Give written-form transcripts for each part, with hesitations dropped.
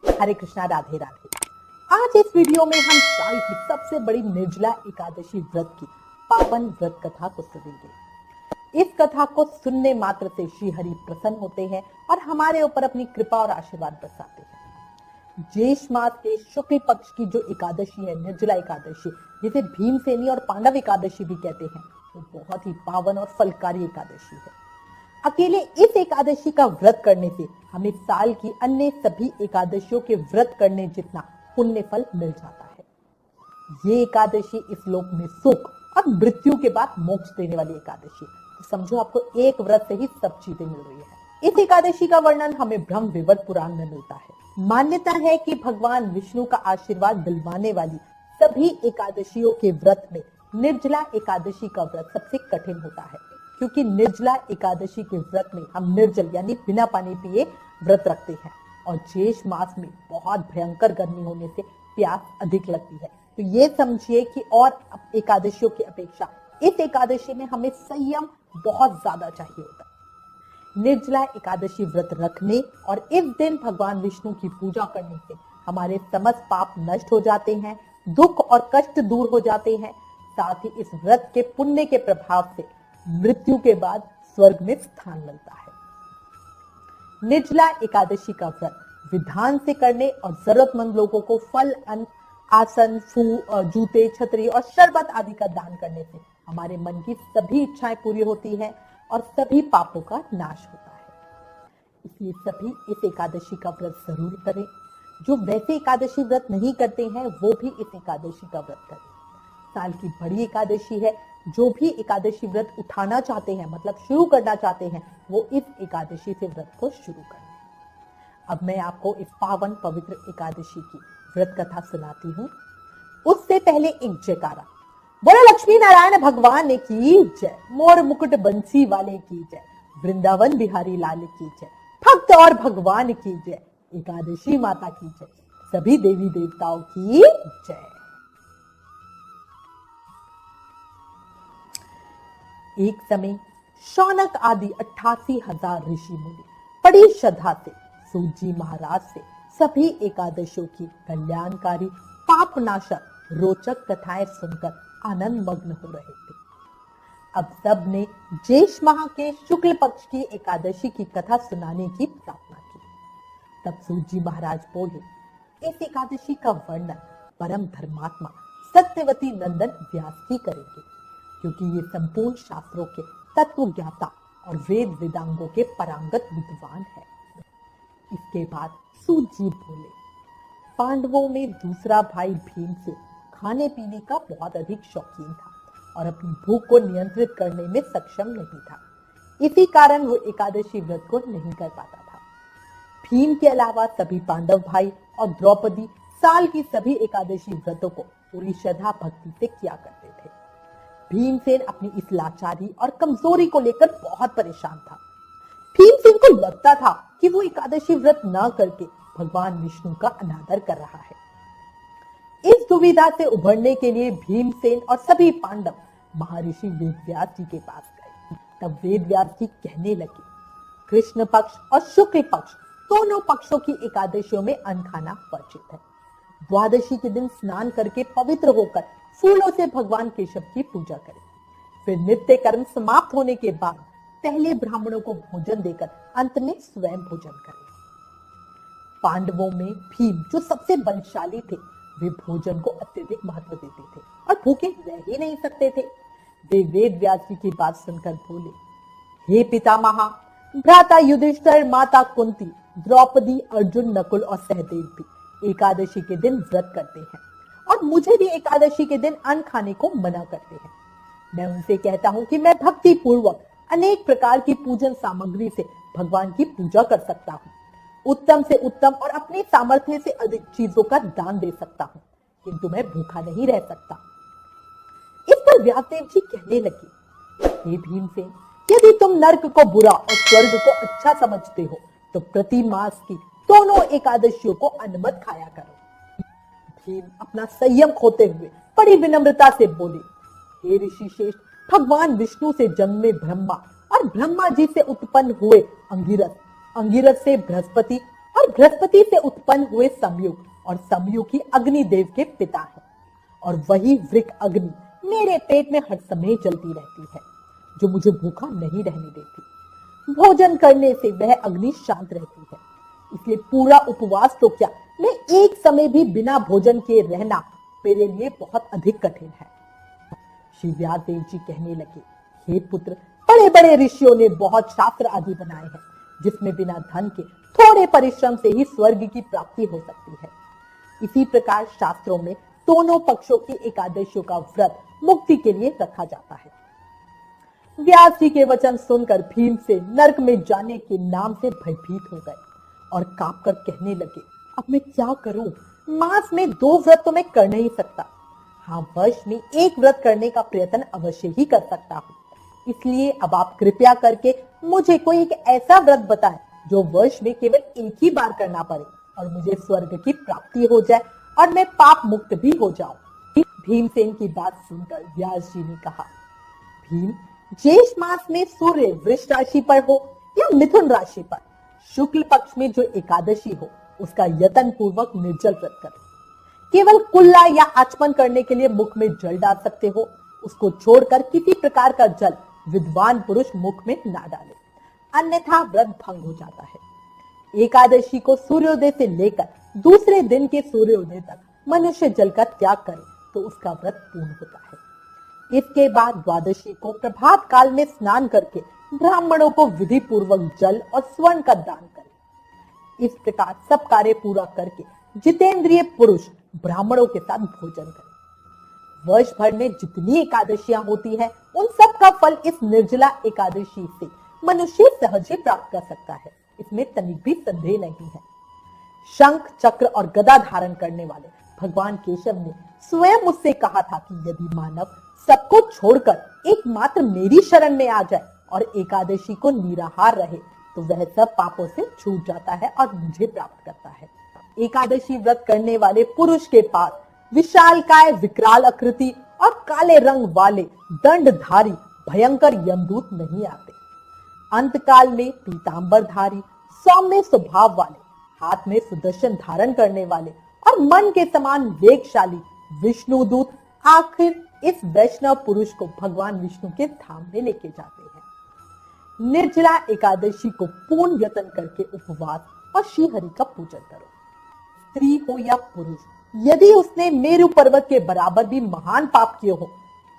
हरे कृष्णा, राधे राधे। आज इस वीडियो में हम साल की सबसे बड़ी निर्जला एकादशी व्रत की पावन व्रत कथा को सुनेंगे। इस कथा को सुनने मात्र से श्री हरि प्रसन्न होते हैं और हमारे ऊपर अपनी कृपा और आशीर्वाद बरसाते हैं। ज्येष्ठ मास के शुक्ल पक्ष की जो एकादशी है, निर्जला एकादशी, जिसे भीमसेनी और पांडव एकादशी भी कहते हैं, वो बहुत ही पावन और फलकारी एकादशी है। अकेले इस एकादशी का व्रत करने से हमें साल की अन्य सभी एकादशियों के व्रत करने जितना पुण्य फल मिल जाता है। ये एकादशी इस लोक में सुख और मृत्यु के बाद मोक्ष देने वाली एकादशी, तो समझो आपको एक व्रत से ही सब चीजें मिल रही है। इस एकादशी का वर्णन हमें ब्रह्म विवर्त पुराण में मिलता है। मान्यता है कि भगवान विष्णु का आशीर्वाद दिलवाने वाली सभी एकादशियों के व्रत में निर्जला एकादशी का व्रत सबसे कठिन होता है, क्योंकि निर्जला एकादशी के व्रत में हम निर्जल यानी बिना पानी पिए व्रत रखते हैं और ज्येष्ठ मास में बहुत भयंकर गर्मी होने से प्यास अधिक लगती है। तो ये समझिए कि और एकादशियों की अपेक्षा इस एकादशी में हमें संयम बहुत ज्यादा चाहिए होता है। निर्जला एकादशी व्रत रखने और इस दिन भगवान विष्णु की पूजा करने से हमारे समस्त पाप नष्ट हो जाते हैं, दुख और कष्ट दूर हो जाते हैं। साथ ही इस व्रत के पुण्य के प्रभाव से मृत्यु के बाद स्वर्ग में स्थान मिलता है। निर्जला एकादशी का व्रत विधान से करने और जरूरतमंद लोगों को फल, अन्न, आसन, जूते, छतरी और शरबत आदि का दान करने से हमारे मन की सभी इच्छाएं पूरी होती हैं और सभी पापों का नाश होता है। इसलिए सभी इस एकादशी का व्रत जरूर करें। जो वैसे एकादशी व्रत नहीं करते हैं वो भी इस एकादशी का व्रत करें। साल की बड़ी एकादशी है। जो भी एकादशी व्रत उठाना चाहते हैं, मतलब शुरू करना चाहते हैं, वो इस एकादशी से व्रत को शुरू करें। अब मैं आपको इस पावन पवित्र एकादशी की व्रत कथा सुनाती हूँ। उससे पहले एक जयकारा, बोलो लक्ष्मी नारायण भगवान की जय, मोर मुकुट बंसी वाले की जय, वृंदावन बिहारी लाल की जय, भक्त और भगवान की जय, एकादशी माता की जय, सभी देवी देवताओं की जय। एक समय शौनक आदि 88,000 ऋषि मुनि बड़ी श्रद्धा से सूत जी महाराज से सभी एकादशियों की कल्याणकारी पापनाशक रोचक कथाएं सुनकर आनंद मग्न हो रहे थे। अब सब ने ज्येष्ठ माह के शुक्ल पक्ष की एकादशी की कथा सुनाने की प्रार्थना की। तब सूत जी महाराज बोले, इस एकादशी का वर्णन परम धर्मात्मा सत्यवती नंदन व्यास की करेंगे, क्योंकि ये संपूर्ण शास्त्रों के तत्व ज्ञाता और वेद वेदांगों के पारंगत विद्वान है। इसके बाद सूत जी बोले, पांडवों में दूसरा भाई भीमसेन खाने पीने का बहुत अधिक शौकीन था और अपनी भूख को नियंत्रित करने में सक्षम नहीं था। इसी कारण वो एकादशी व्रत को नहीं कर पाता था। भीम के अलावा सभी पांडव भाई और द्रौपदी साल की सभी एकादशी व्रतों को पूरी श्रद्धा भक्ति से किया करते थे। भीमसेन अपनी इस लाचारी और कमजोरी को लेकर बहुत परेशान था। भीमसेन को लगता था कि वो एकादशी व्रत न करके भगवान विष्णु का अनादर कर रहा है। इस दुविधा से उभरने के लिए भीमसेन और सभी पांडव महर्षि वेदव्यास जी के पास गए। तब वेदव्यास जी कहने लगे, कृष्ण पक्ष और शुक्ल पक्ष दोनों पक्षों की एकादशियों में अन्न खाना वर्जित है। द्वादशी के दिन स्नान करके पवित्र होकर फूलों से भगवान केशव की पूजा करें। फिर नित्य कर्म समाप्त होने के बाद पहले ब्राह्मणों को भोजन देकर अंत में स्वयं भोजन करें। पांडवों में भीम जो सबसे बलशाली थे, वे भोजन को अत्यधिक महत्व देते थे और भूखे रह ही नहीं सकते थे। वे वेद व्यास जी की बात सुनकर बोले, हे पितामहा, भ्राता युधिष्ठिर, माता कुंती, द्रौपदी, अर्जुन, नकुल और सहदेव भी एकादशी के दिन व्रत करते हैं और मुझे भी एकादशी के दिन अन्न खाने को मना करते हैं। मैं उनसे कहता हूँ कि मैं भक्ति पूर्वक अनेक प्रकार की पूजन सामग्री से भगवान की पूजा कर सकता हूँ, उत्तम से उत्तम और अपने सामर्थ्य से अधिक चीजों का दान दे सकता हूँ, किंतु मैं भूखा नहीं रह सकता। इस पर व्यासदेव जी कहने लगे, हे भीमसेन, यदि तुम नर्क को बुरा और स्वर्ग को अच्छा समझते हो तो प्रति मास की दोनों एकादशियों को अन्न मत खाया करो। भीम अपना संयम खोते हुए बड़ी विनम्रता से बोले, हे ऋषि श्रेष्ठ, भगवान विष्णु से जन्मे ब्रह्मा और ब्रह्मा जी से उत्पन्न हुए अंगिरस, अंगिरस से बृहस्पति और बृहस्पति से उत्पन्न हुए समयुग और समयुग ही अग्निदेव के पिता है। और वही वृक अग्नि मेरे पेट में हर समय जलती रहती है, जो मुझे भूखा नहीं रहने देती। भोजन करने से वह अग्नि शांत रहती है, इसलिए पूरा उपवास तो क्या, मैं एक समय भी बिना भोजन के रहना मेरे लिए बहुत अधिक कठिन है। श्री व्यास देव जी कहने लगे, हे पुत्र, बड़े बड़े ऋषियों ने बहुत शास्त्र आदि बनाए हैं, जिसमें बिना धन के थोड़े परिश्रम से ही स्वर्ग की प्राप्ति हो सकती है। इसी प्रकार शास्त्रों में दोनों पक्षों की एकादशियों का व्रत मुक्ति के लिए रखा जाता है। व्यास जी के वचन सुनकर भीम से नरक में जाने के नाम से भयभीत हो गए और कांपकर कहने लगे, अब मैं क्या करूं? मास में 2 व्रत तो मैं कर नहीं सकता। हाँ, वर्ष में 1 व्रत करने का प्रयत्न अवश्य ही कर सकता हूँ। इसलिए अब आप कृपया करके मुझे कोई एक ऐसा व्रत बताएं जो वर्ष में केवल एक ही बार करना पड़े और मुझे स्वर्ग की प्राप्ति हो जाए और मैं पाप मुक्त भी हो जाऊं। भीमसेन की बात सुनकर व्यास जी ने कहा, भीम, ज्येष्ठ मास में सूर्य वृष राशि पर हो या मिथुन राशि पर, शुक्ल पक्ष में जो एकादशी हो उसका यत्न पूर्वक निर्जल व्रत करें। केवल कुल्ला या आचमन करने के लिए मुख में जल डाल सकते हो, उसको छोड़कर किसी प्रकार का जल विद्वान पुरुष मुख में ना डाले, अन्यथा व्रत भंग हो जाता है। एकादशी को सूर्योदय से लेकर दूसरे दिन के सूर्योदय तक मनुष्य जल का त्याग करे तो उसका व्रत पूर्ण होता है। इसके बाद द्वादशी को प्रभात काल में स्नान करके ब्राह्मणों को विधि पूर्वक जल और स्वर्ण का दान करें। इस प्रकार सब कार्य पूरा करके जितेंद्रिय पुरुष ब्राह्मणों के साथ भोजन करें। वर्ष भर में जितनी एकादशियां होती है उन सब का फल इस निर्जला एकादशी से मनुष्य सहज ही प्राप्त कर सकता है, इसमें तनिक भी संदेह नहीं है। शंख, चक्र और गदा धारण करने वाले भगवान केशव ने स्वयं मुझसे कहा था कि यदि मानव सबको छोड़कर एकमात्र मेरी शरण में आ जाए और एकादशी को निराहार रहे तो वह सब पापों से छूट जाता है और मुझे प्राप्त करता है। एकादशी व्रत करने वाले पुरुष के पास विशालकाय, विकराल आकृति और काले रंग वाले दंडधारी भयंकर यमदूत नहीं आते। अंतकाल में पीतांबरधारी, सौम्य स्वभाव वाले, हाथ में सुदर्शन धारण करने वाले और मन के समान वेगशाली विष्णुदूत आखिर इस वैष्णव पुरुष को भगवान विष्णु के धाम में लेके जाते हैं। निर्जला एकादशी को पूर्ण यत्न करके उपवास और श्रीहरि का पूजन करो। स्त्री हो या पुरुष, यदि उसने मेरु पर्वत के बराबर भी महान पाप किए हो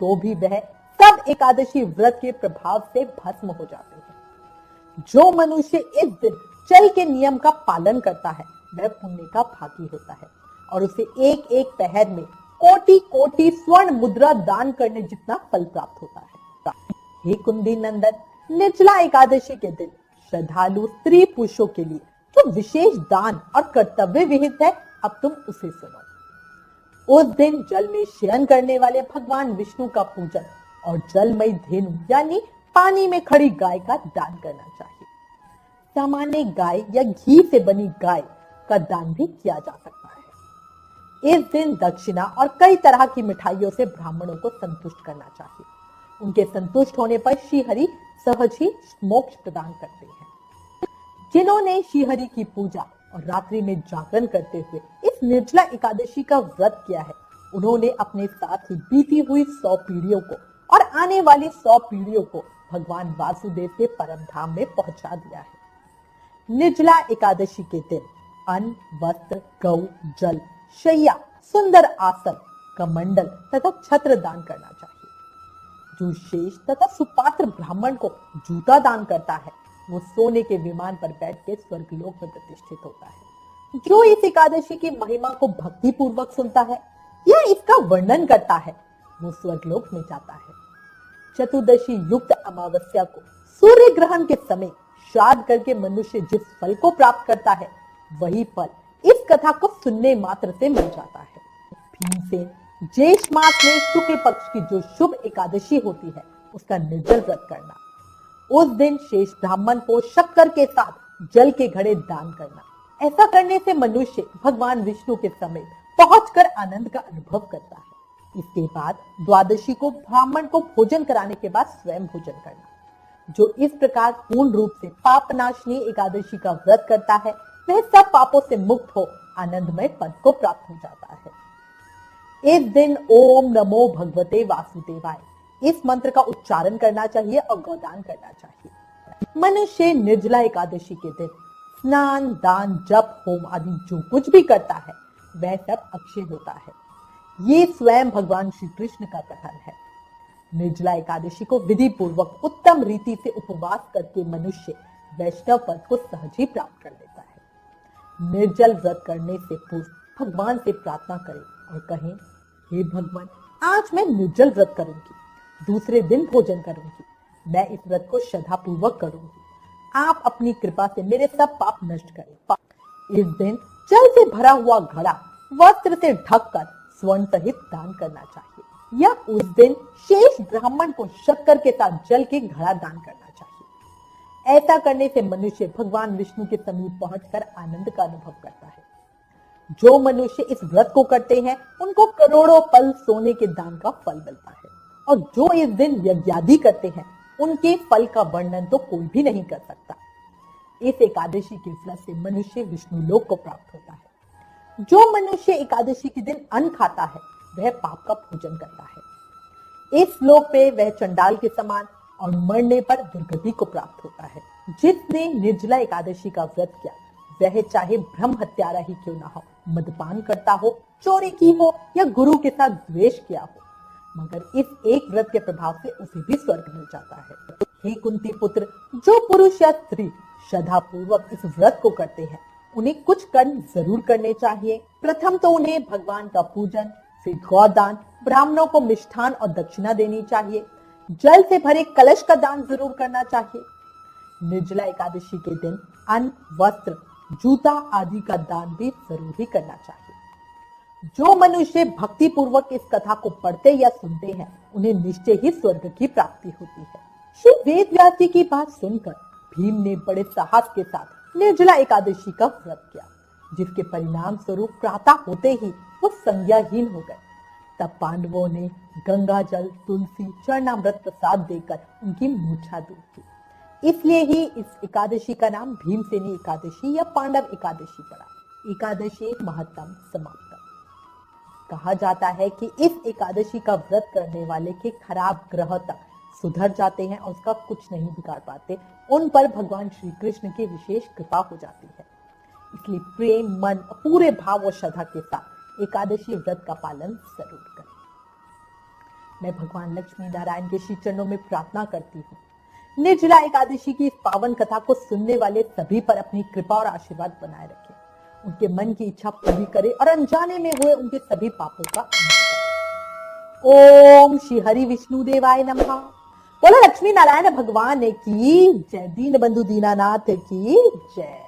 तो भी वह सब एकादशी व्रत के प्रभाव से भस्म हो जाते हैं। जो मनुष्य इस दिन चल के नियम का पालन करता है वह पुण्य का भागी होता है और उसे एक एक पहर में कोटि कोटि स्वर्ण मुद्रा दान करने जितना फल प्राप्त होता है। हे कुंती नंदन, निर्जला एकादशी के दिन श्रद्धालु स्त्री पुरुषों के लिए जो विशेष दान और कर्तव्य विहित है, अब तुम उसे सुनो। उस दिन जल में शयन करने वाले भगवान विष्णु का पूजन और जलमयी धेनु यानी पानी में खड़ी गाय का दान करना चाहिए। सामान्य गाय या घी से बनी गाय का दान भी किया जा सकता है। इस दिन दक्षिणा और कई तरह की मिठाइयों से ब्राह्मणों को संतुष्ट करना चाहिए। उनके संतुष्ट होने पर श्रीहरि सहज ही मोक्ष प्रदान करते हैं। जिन्होंने श्रीहरि की पूजा और रात्रि में जागरण करते हुए इस निर्जला एकादशी का व्रत किया है, उन्होंने अपने साथ ही बीती हुई 100 पीढ़ियों को और आने वाली 100 पीढ़ियों को भगवान वासुदेव के परम धाम में पहुंचा दिया है। निर्जला एकादशी के दिन अन्न, वस्त्र, गौ, जल, शैया, सुंदर आसन, कमंडल तथा छत्र दान करना चाहिए। जो शेष तथा सुपात्र ब्राह्मण को जूता दान करता है वो सोने के विमान पर बैठ के स्वर्गलोक में प्रतिष्ठित होता है। जो इस एकादशी की महिमा को भक्ति पूर्वक सुनता है या इसका वर्णन करता है वो स्वर्गलोक में जाता है। चतुर्दशी युक्त अमावस्या को सूर्य ग्रहण के समय श्राद्ध करके मनुष्य जिस फल को प्राप्त करता है वही फल इस कथा को सुनने मात्र से मिल जाता है। भीमसेन, ज्येष्ठ मास में शुक्ल पक्ष की जो शुभ एकादशी होती है उसका निर्जल व्रत करना। उस दिन शेष ब्राह्मण को शक्कर के साथ जल के घड़े दान करना। ऐसा करने से मनुष्य भगवान विष्णु के समीप पहुंचकर आनंद का अनुभव करता है। इसके बाद द्वादशी को ब्राह्मण को भोजन कराने के बाद स्वयं भोजन करना। जो इस प्रकार पूर्ण रूप से पापनाशनी एकादशी का व्रत करता है वह सब पापों से मुक्त हो आनंदमय पद को प्राप्त हो जाता है। इस दिन ओम नमो भगवते वासुदेवाय इस मंत्र का उच्चारण करना चाहिए और गोदान करना चाहिए। मनुष्य निर्जला एकादशी के दिन स्नान, दान, जप, होम आदि जो कुछ भी करता है वह सब अक्षय होता है। ये स्वयं भगवान श्री कृष्ण का कथन है। निर्जला एकादशी को विधि पूर्वक उत्तम रीति से उपवास करके मनुष्य वैष्णव पद को सहज ही प्राप्त कर लेता है। निर्जल व्रत करने से पूर्व भगवान से प्रार्थना करें और कहें, हे भगवान, आज मैं निर्जल व्रत करूंगी, दूसरे दिन भोजन करूंगी, मैं इस व्रत को श्रद्धा पूर्वक करूंगी। आप अपनी कृपा से मेरे सब पाप नष्ट करें। इस दिन जल से भरा हुआ घड़ा वस्त्र से ढककर स्वर्ण सहित दान करना चाहिए या उस दिन शेष ब्राह्मण को शक्कर के साथ जल के घड़ा दान करना चाहिए। ऐसा करने से मनुष्य भगवान विष्णु के समीप पहुंचकर आनंद का अनुभव करता है। जो मनुष्य इस व्रत को करते हैं उनको करोड़ों पल सोने के दान का फल मिलता है और जो इस दिन यज्ञादि करते हैं उनके फल का वर्णन तो कोई भी नहीं कर सकता। इस एकादशी के व्रत से मनुष्य विष्णु लोक को प्राप्त होता है। जो मनुष्य एकादशी के दिन अन्न खाता है वह पाप का भोजन करता है। इस लोक पे वह चंडाल के समान और मरने पर दुर्गति को प्राप्त होता है। जिसने निर्जला एकादशी का व्रत किया वह चाहे ब्रह्म हत्यारा ही क्यों ना हो, मदपान करता हो, चोरी की हो या गुरु के साथ द्वेष किया हो, मगर इस एक व्रत के प्रभाव से उसे भी स्वर्ग मिल जाता है। हे कुंती पुत्र, जो पुरुष या स्त्री श्रद्धा पूर्वक इस व्रत को करते हैं उन्हें कुछ कर्म जरूर करने चाहिए। प्रथम तो उन्हें भगवान का पूजन, फिर गौदान, ब्राह्मणों को मिष्ठान और दक्षिणा देनी चाहिए, जल से भरे कलश का दान जरूर करना चाहिए। निर्जला एकादशी के दिन अन्न, वस्त्र, जूता आदि का दान भी जरूर ही करना चाहिए। जो मनुष्य भक्ति पूर्वक इस कथा को पढ़ते या सुनते हैं उन्हें निश्चय ही स्वर्ग की प्राप्ति होती है। श्री वेद व्यास जी की बात सुनकर भीम ने बड़े साहस के साथ निर्जला एकादशी का व्रत किया, जिसके परिणाम स्वरूप प्रातः होते ही वो संज्ञाहीन हो गए। तब पांडवों ने गंगा जल, तुलसी, चरणामृत प्रसाद देकर उनकी मूर्छा दूर की। इसलिए ही इस एकादशी का नाम भीमसेनी एकादशी या पांडव एकादशी पड़ा। एकादशी महत्तम समाप्तम। कहा जाता है कि इस एकादशी का व्रत करने वाले के खराब ग्रह तक सुधर जाते हैं और उसका कुछ नहीं बिगाड़ पाते। उन पर भगवान श्री कृष्ण की विशेष कृपा हो जाती है। इसलिए प्रेम, मन, पूरे भाव और श्रद्धा के साथ एकादशी व्रत का पालन जरूर करें। मैं भगवान लक्ष्मी नारायण के श्री चरणों में प्रार्थना करती हूँ, निर्जला एकादशी की इस पावन कथा को सुनने वाले सभी पर अपनी कृपा और आशीर्वाद बनाए रखें, उनके मन की इच्छा पूरी करे और अनजाने में हुए उनके सभी पापों का अनाश करे। ओम श्री हरि विष्णु देवाय नमः। बोलो लक्ष्मी नारायण भगवान की जय। दीन बंधु दीनानाथ की जय।